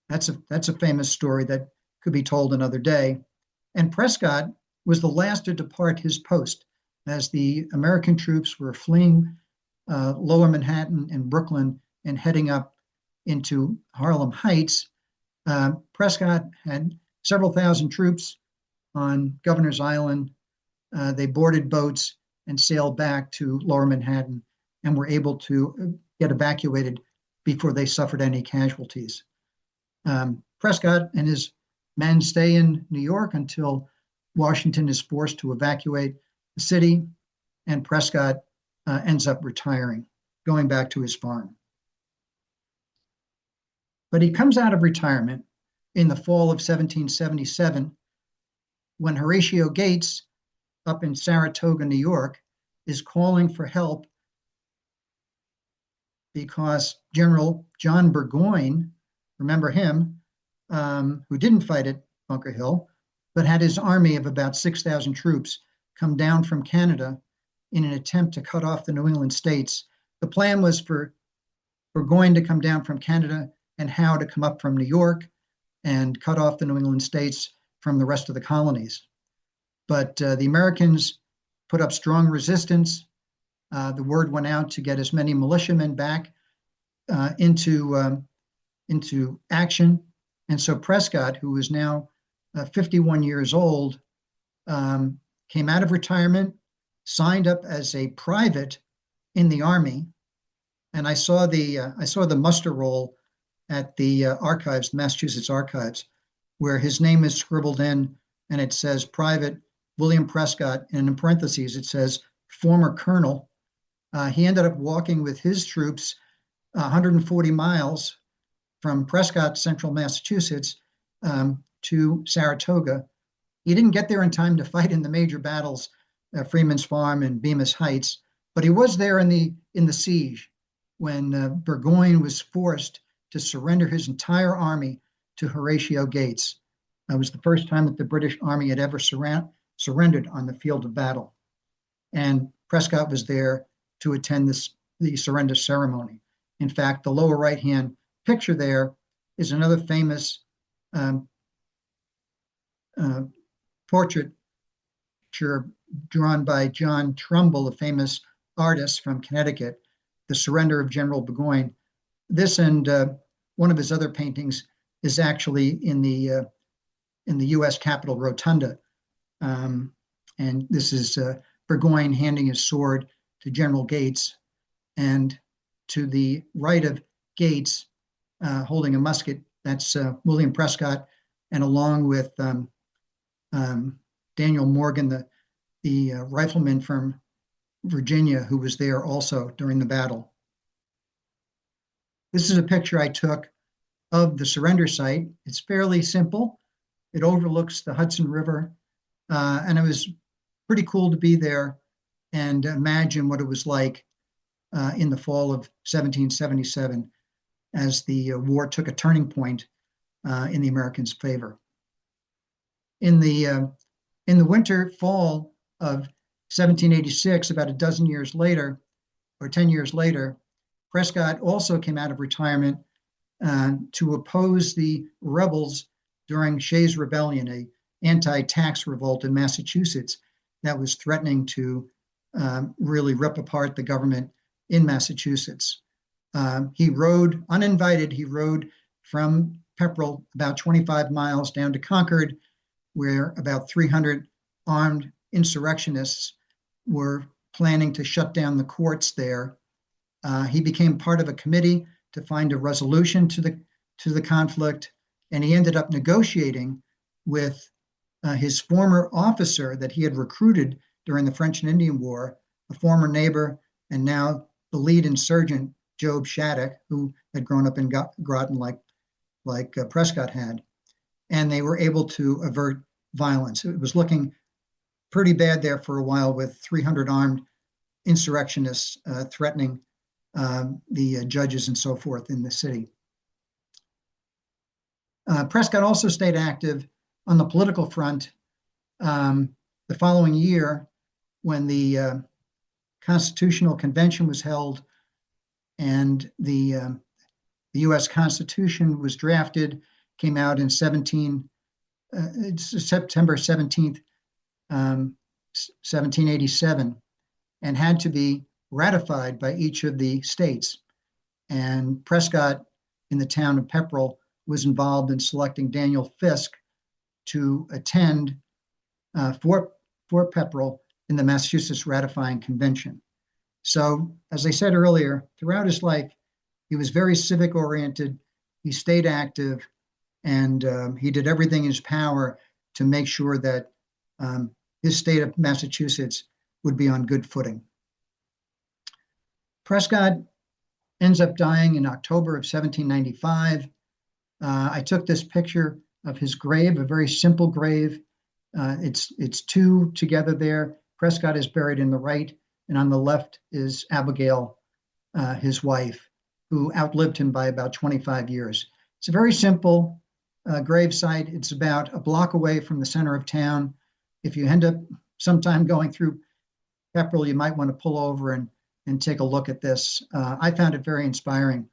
That's a famous story that could be told another day. And Prescott was the last to depart his post as the American troops were fleeing lower Manhattan and Brooklyn and heading up into Harlem Heights. Prescott had several thousand troops on Governor's Island. They boarded boats and sailed back to lower Manhattan and were able to get evacuated before they suffered any casualties. Prescott and his men stay in New York until Washington is forced to evacuate the city, and Prescott ends up retiring, going back to his farm. But he comes out of retirement in the fall of 1777 when Horatio Gates, up in Saratoga, New York, is calling for help because General John Burgoyne, remember him, who didn't fight at Bunker Hill, but had his army of about 6,000 troops come down from Canada in an attempt to cut off the New England states. The plan was for Burgoyne to come down from Canada and Howe to come up from New York and cut off the New England states from the rest of the colonies. But the Americans put up strong resistance. The word went out to get as many militiamen back into action. And so Prescott, who is now 51 years old, came out of retirement, signed up as a private in the Army. And I saw the muster roll at the archives, Massachusetts Archives, where his name is scribbled in, and it says Private William Prescott, and in parentheses it says former colonel. He ended up walking with his troops 140 miles from Prescott, central Massachusetts, to Saratoga. He didn't get there in time to fight in the major battles, Freeman's Farm and Bemis Heights, but he was there in the siege when Burgoyne was forced to surrender his entire army to Horatio Gates. It was the first time that the British Army had ever surrendered on the field of battle. And Prescott was there to attend the surrender ceremony. In fact, the lower right-hand picture there is another famous portrait drawn by John Trumbull, a famous artist from Connecticut, The Surrender of General Burgoyne. This and one of his other paintings is actually in the U.S. Capitol Rotunda. And this is Burgoyne handing his sword to General Gates. And to the right of Gates, holding a musket, that's William Prescott, and along with Daniel Morgan, the rifleman from Virginia, who was there also during the battle. This is a picture I took of the surrender site. It's fairly simple. It overlooks the Hudson River, and it was pretty cool to be there and imagine what it was like in the fall of 1777 as the war took a turning point in the Americans' favor. In the fall of 1786, about a dozen years later, or 10 years later, Prescott also came out of retirement to oppose the rebels during Shays' Rebellion, an anti-tax revolt in Massachusetts that was threatening to really rip apart the government in Massachusetts. He rode, uninvited, he rode from Pepperell about 25 miles down to Concord, where about 300 armed insurrectionists were planning to shut down the courts there. He became part of a committee to find a resolution to the conflict, and he ended up negotiating with his former officer that he had recruited during the French and Indian War, a former neighbor and now the lead insurgent, Job Shattuck, who had grown up in Groton like Prescott had, and they were able to avert violence. It was looking pretty bad there for a while with 300 armed insurrectionists threatening the judges and so forth in the city. Prescott also stayed active on the political front the following year when the Constitutional Convention was held and the U.S. Constitution was drafted, came out in September 17th, 1787, and had to be ratified by each of the states. And Prescott, in the town of Pepperell, was involved in selecting Daniel Fisk to attend for Pepperell in the Massachusetts ratifying convention. So, as I said earlier, throughout his life, he was very civic oriented. He stayed active, and he did everything in his power to make sure that his state of Massachusetts would be on good footing. Prescott ends up dying in October of 1795. I took this picture of his grave, a very simple grave. It's two together there. Prescott is buried in the right, and on the left is Abigail, his wife. who outlived him by about 25 years. It's a very simple gravesite. It's about a block away from the center of town. If you end up sometime going through Pepperell, you might want to pull over and take a look at this. I found it very inspiring.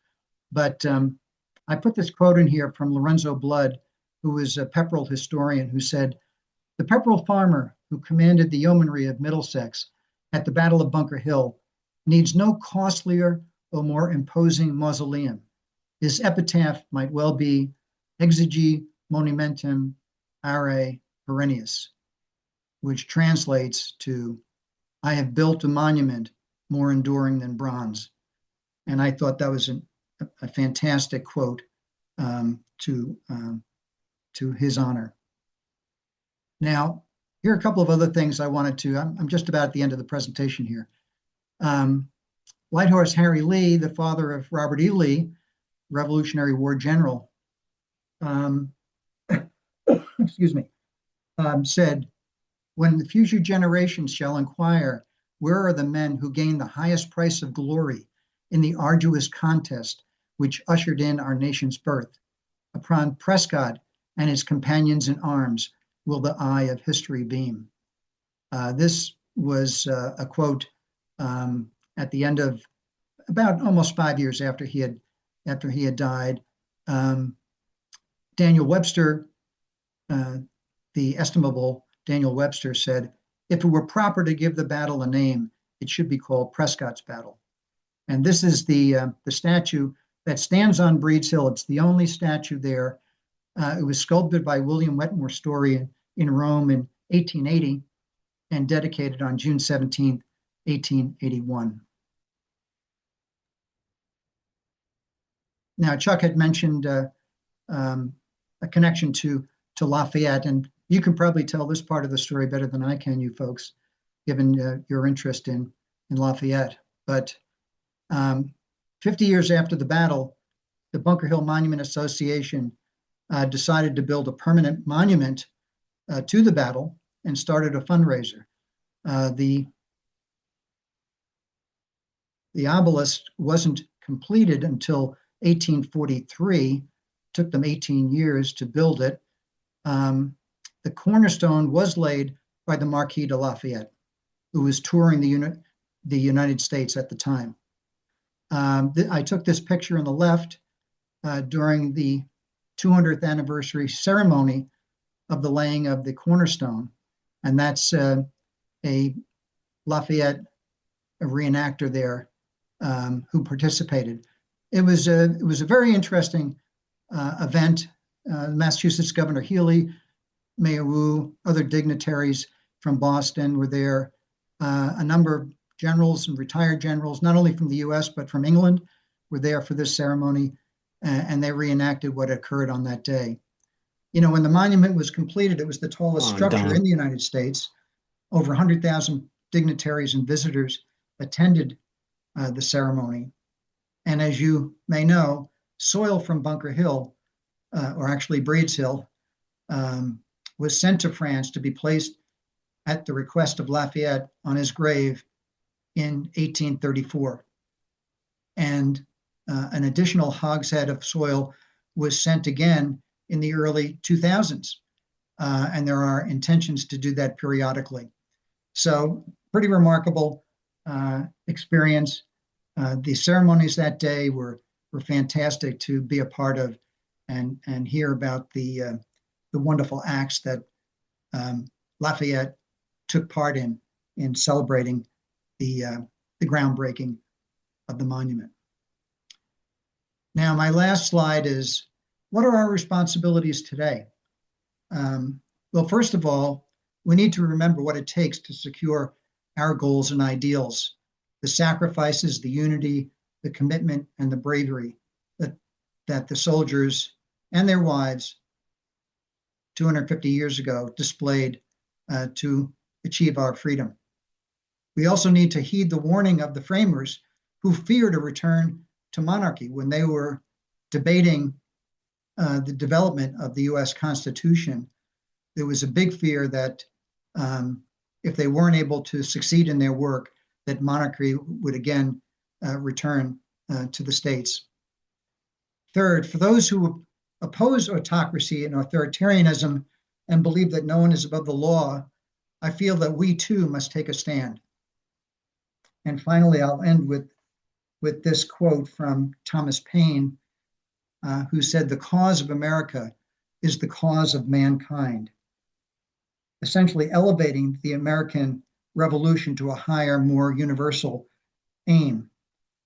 But I put this quote in here from Lorenzo Blood, who was a Pepperell historian, who said, "The Pepperell farmer who commanded the yeomanry of Middlesex at the Battle of Bunker Hill needs no costlier or more imposing mausoleum. His epitaph might well be Exegi Monumentum Are Perennius, which translates to, I have built a monument more enduring than bronze." And I thought that was a fantastic quote to his honor. Now, here are a couple of other things I wanted to, I'm just about at the end of the presentation here. Light Horse Harry Lee, the father of Robert E. Lee, Revolutionary War general, excuse me, said, "When the future generations shall inquire, where are the men who gained the highest price of glory in the arduous contest which ushered in our nation's birth? Upon Prescott and his companions in arms will the eye of history beam." This was a quote at the end of about almost 5 years after he had died. Daniel Webster, the estimable Daniel Webster, said, "If it were proper to give the battle a name, it should be called Prescott's Battle." And this is the statue that stands on Breed's Hill. It's the only statue there. It was sculpted by William Wetmore Story in Rome in 1880 and dedicated on June 17th, 1881. Now, Chuck had mentioned a connection to Lafayette, and you can probably tell this part of the story better than I can, you folks, given your interest in Lafayette. But 50 years after the battle, the Bunker Hill Monument Association decided to build a permanent monument to the battle and started a fundraiser. The obelisk wasn't completed until 1843. Took them 18 years to build it. The cornerstone was laid by the Marquis de Lafayette, who was touring the United States at the time. I took this picture on the left during the 200th anniversary ceremony of the laying of the cornerstone, and that's a Lafayette reenactor there who participated. It was a very interesting event. Massachusetts Governor Healy, Mayor Wu, other dignitaries from Boston were there. A number of generals and retired generals, not only from the US, but from England, were there for this ceremony, and they reenacted what occurred on that day. You know, when the monument was completed, it was the tallest structure in the United States. Over 100,000 dignitaries and visitors attended the ceremony. And as you may know, soil from Bunker Hill, or actually Breed's Hill, was sent to France to be placed at the request of Lafayette on his grave in 1834. And an additional hogshead of soil was sent again in the early 2000s. And there are intentions to do that periodically. So pretty remarkable experience. The ceremonies that day were fantastic to be a part of and hear about the wonderful acts that Lafayette took part in celebrating the groundbreaking of the monument. Now, my last slide is, what are our responsibilities today? Well, first of all, we need to remember what it takes to secure our goals and ideals, the sacrifices, the unity, the commitment, and the bravery that the soldiers and their wives 250 years ago displayed to achieve our freedom. We also need to heed the warning of the framers who feared a return to monarchy when they were debating the development of the US Constitution. There was a big fear that if they weren't able to succeed in their work, that monarchy would again return to the states. Third, for those who oppose autocracy and authoritarianism and believe that no one is above the law, I feel that we too must take a stand. And finally, I'll end with this quote from Thomas Paine, who said, "The cause of America is the cause of mankind," essentially elevating the American Revolution to a higher, more universal aim.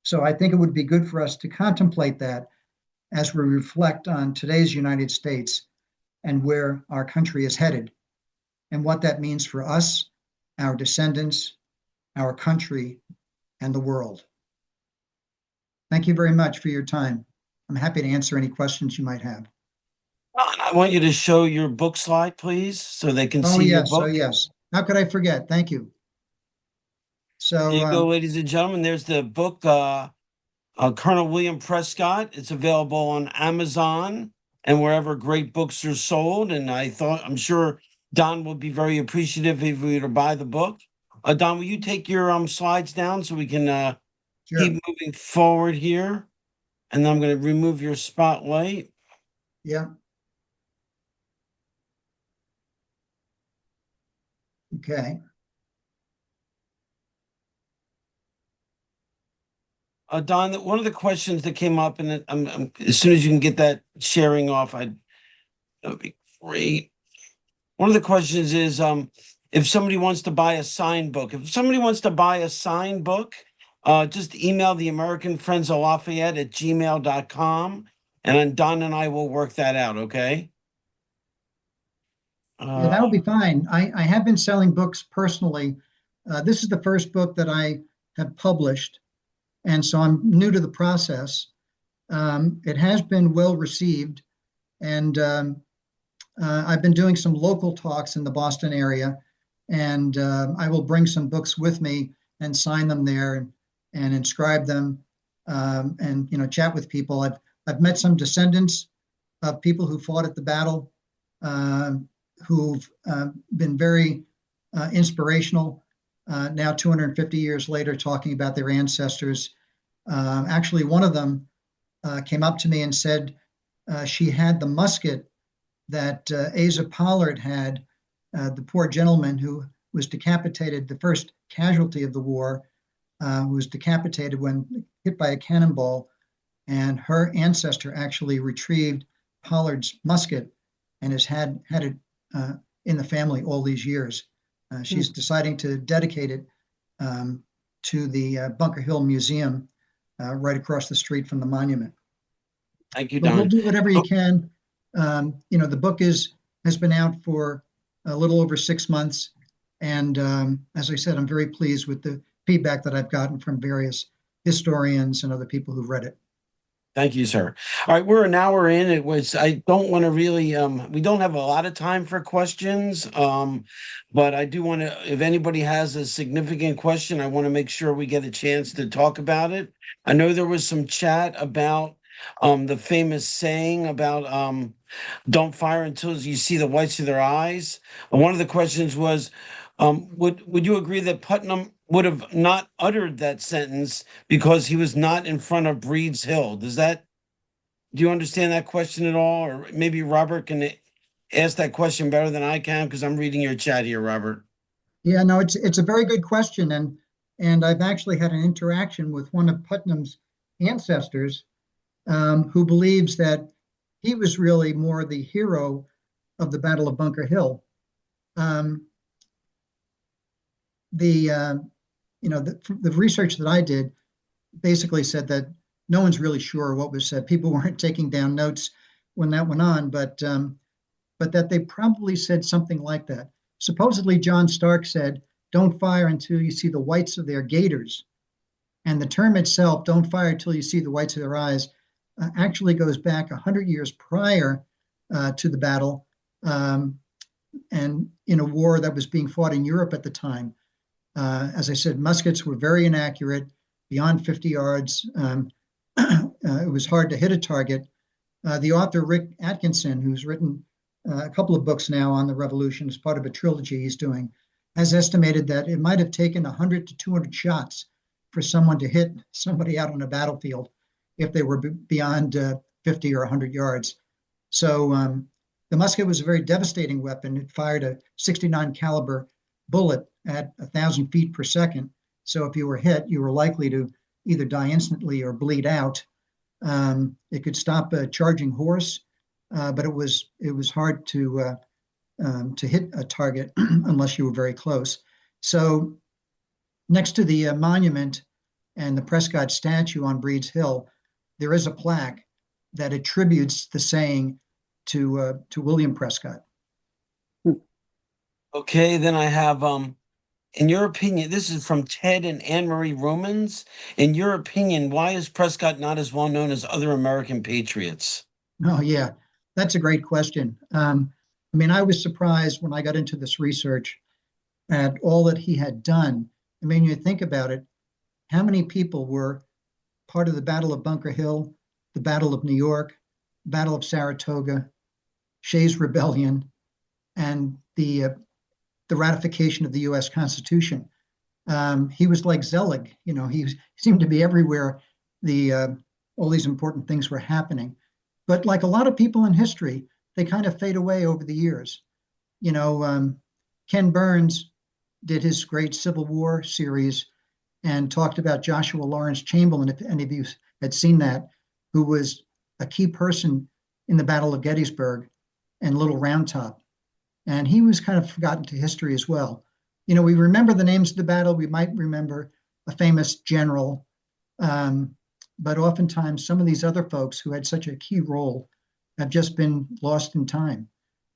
So I think it would be good for us to contemplate that as we reflect on today's United States and where our country is headed and what that means for us, our descendants, our country, and the world. Thank you very much for your time. I'm happy to answer any questions you might have. I want you to show your book slide, please, so they can see your book. Oh, yes. How could I forget? Thank you. So, There you go, ladies and gentlemen. There's the book, Colonel William Prescott. It's available on Amazon and wherever great books are sold. And I'm sure Don will be very appreciative if we were to buy the book. Don, will you take your slides down so we can sure. keep moving forward here? And then I'm going to remove your spotlight. Yeah. Okay. Don, one of the questions that came up, and as soon as you can get that sharing off, that would be great. One of the questions is if somebody wants to buy a signed book. If somebody wants to buy a signed book, just email the American Friends of Lafayette at gmail.com, and then Don and I will work that out, okay? Yeah, that would be fine. I have been selling books personally. This is the first book that I have published, and so I'm new to the process. It has been well received, and I've been doing some local talks in the Boston area, and I will bring some books with me and sign them there and inscribe them, and chat with people. I've met some descendants of people who fought at the battle, who've been very inspirational. Now 250 years later, talking about their ancestors. Actually, one of them came up to me and said she had the musket that Asa Pollard had, the poor gentleman who was decapitated, the first casualty of the war, who was decapitated when hit by a cannonball. And her ancestor actually retrieved Pollard's musket and has had it in the family all these years. She's deciding to dedicate it to the Bunker Hill Museum right across the street from the monument. Thank you, But Don. we'll do whatever you can. The book has been out for a little over 6 months. And as I said, I'm very pleased with the feedback that I've gotten from various historians and other people who've read it. Thank you, sir. All right, we're an hour in. I don't want to really, we don't have a lot of time for questions, but I do want to, if anybody has a significant question, I want to make sure we get a chance to talk about it. I know there was some chat about the famous saying about don't fire until you see the whites of their eyes. One of the questions was, would you agree that Putnam would have not uttered that sentence because he was not in front of Breed's Hill? Do you understand that question at all? Or maybe Robert can ask that question better than I can, because I'm reading your chat here, Robert. Yeah, no, it's a very good question. And I've actually had an interaction with one of Putnam's ancestors who believes that he was really more the hero of the Battle of Bunker Hill. The research that I did basically said that no one's really sure what was said. People weren't taking down notes when that went on, but that they probably said something like that. Supposedly, John Stark said, "Don't fire until you see the whites of their gaiters." And the term itself, "Don't fire until you see the whites of their eyes," actually goes back 100 years prior to the battle, and in a war that was being fought in Europe at the time. As I said, muskets were very inaccurate, beyond 50 yards. It was hard to hit a target. The author, Rick Atkinson, who's written a couple of books now on the Revolution as part of a trilogy he's doing, has estimated that it might have taken 100 to 200 shots for someone to hit somebody out on a battlefield if they were beyond 50 or 100 yards. So the musket was a very devastating weapon. It fired a 69 caliber bullet at 1,000 feet per second. So if you were hit, you were likely to either die instantly or bleed out. It could stop a charging horse, but it was hard to hit a target unless you were very close. So next to the monument and the Prescott statue on Breed's Hill, there is a plaque that attributes the saying to William Prescott. Okay, then I have in your opinion, this is from Ted and Anne Marie Romans. In your opinion, why is Prescott not as well known as other American patriots? Oh, yeah, that's a great question. I mean, I was surprised when I got into this research at all that he had done. I mean, you think about it, how many people were part of the Battle of Bunker Hill, the Battle of New York, Battle of Saratoga, Shays' Rebellion, and the ratification of the U.S. Constitution. He was like Zelig, you know, he seemed to be everywhere all these important things were happening. But like a lot of people in history, they kind of fade away over the years. You know, Ken Burns did his great Civil War series and talked about Joshua Lawrence Chamberlain, if any of you had seen that, who was a key person in the Battle of Gettysburg and Little Round Top. And he was kind of forgotten to history as well. You know, we remember the names of the battle. We might remember a famous general, but oftentimes some of these other folks who had such a key role have just been lost in time.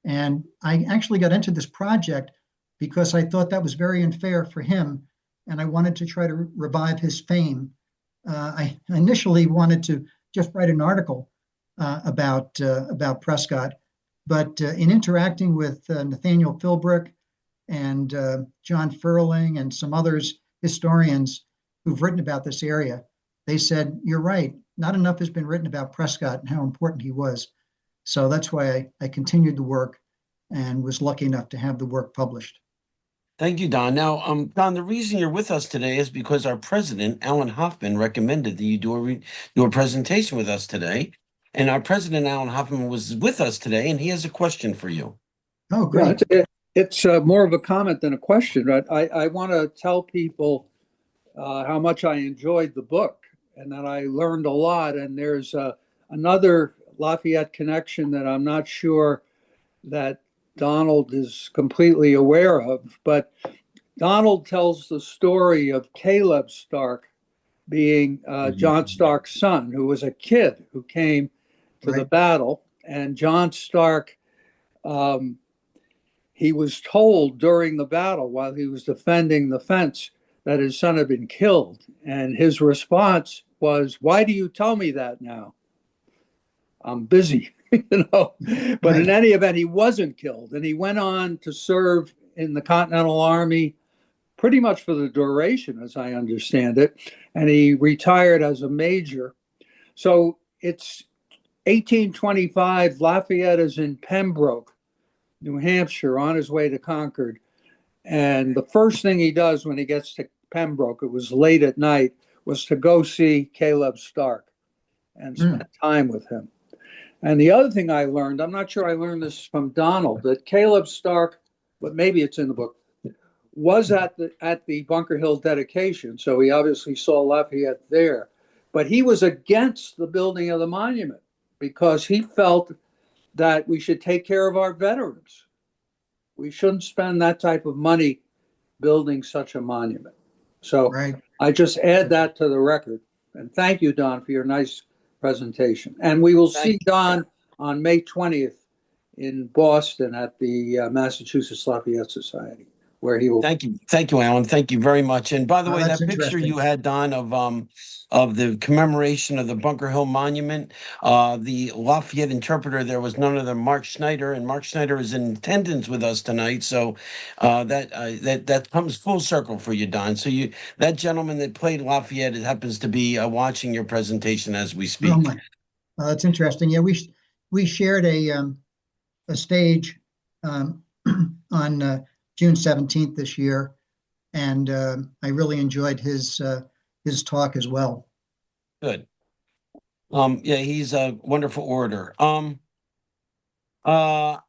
And I actually got into this project because I thought that was very unfair for him, and I wanted to try to revive his fame. I initially wanted to just write an article about Prescott, but in interacting with Nathaniel Philbrick and John Furling and some others, historians who've written about this area, they said, you're right, not enough has been written about Prescott and how important he was. So that's why I continued the work and was lucky enough to have the work published. Thank you, Don. Now, Don, the reason you're with us today is because our president, Alan Hoffman, recommended that you do a presentation with us today. And our president, Alan Hoffman, was with us today, and he has a question for you. Oh, great. Yeah, it's more of a comment than a question, right? I want to tell people how much I enjoyed the book and that I learned a lot. And there's another Lafayette connection that I'm not sure that Donald is completely aware of, but Donald tells the story of Caleb Stark being John Stark's son, who was a kid who came to the battle. And John Stark, he was told during the battle while he was defending the fence that his son had been killed. And his response was, "Why do you tell me that now? I'm busy." You know, but in any event, he wasn't killed, and he went on to serve in the Continental Army pretty much for the duration, as I understand it, and he retired as a major. So it's 1825. Lafayette is in Pembroke, New Hampshire, on his way to Concord, and the first thing he does when he gets to Pembroke, it was late at night, was to go see Caleb Stark and spend time with him. And the other thing I learned, I'm not sure I learned this from Donald, that Caleb Stark, but maybe it's in the book, was at the Bunker Hill dedication. So he obviously saw Lafayette there. But he was against the building of the monument because he felt that we should take care of our veterans. We shouldn't spend that type of money building such a monument. So I just add that to the record. And thank you, Don, for your nice presentation. And we will see Don on May 20th in Boston at the Massachusetts Lafayette Society, where he will. Thank you, Alan. Thank you very much. And by the way, that picture you had, Don, of the commemoration of the Bunker Hill Monument, the Lafayette interpreter there was none other than Mark Schneider, and Mark Schneider is in attendance with us tonight. So that comes full circle for you, Don. So that gentleman that played Lafayette happens to be watching your presentation as we speak. Oh my, that's interesting. Yeah, we shared a stage on June 17th this year, and I really enjoyed his his talk as well. Good. Yeah, he's a wonderful orator.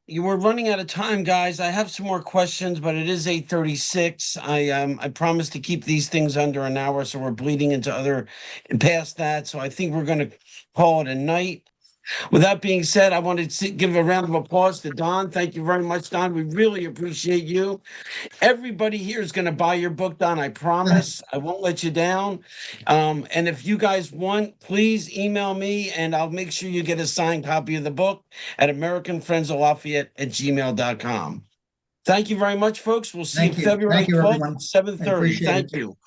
You were running out of time, guys. I have some more questions, but it is 8:36. I promised to keep these things under an hour, so we're bleeding into other past that. So I think we're going to call it a night. With that being said, I want to give a round of applause to Don. Thank you very much, Don. We really appreciate you. Everybody here is going to buy your book, Don. I promise. I won't let you down. And if you guys want, please email me and I'll make sure you get a signed copy of the book at AmericanFriendsOfLafayette@gmail.com. Thank you very much, folks. We'll see you Thank you. February Thank you, 12th everyone. at I 7:30. appreciate it. Thank you.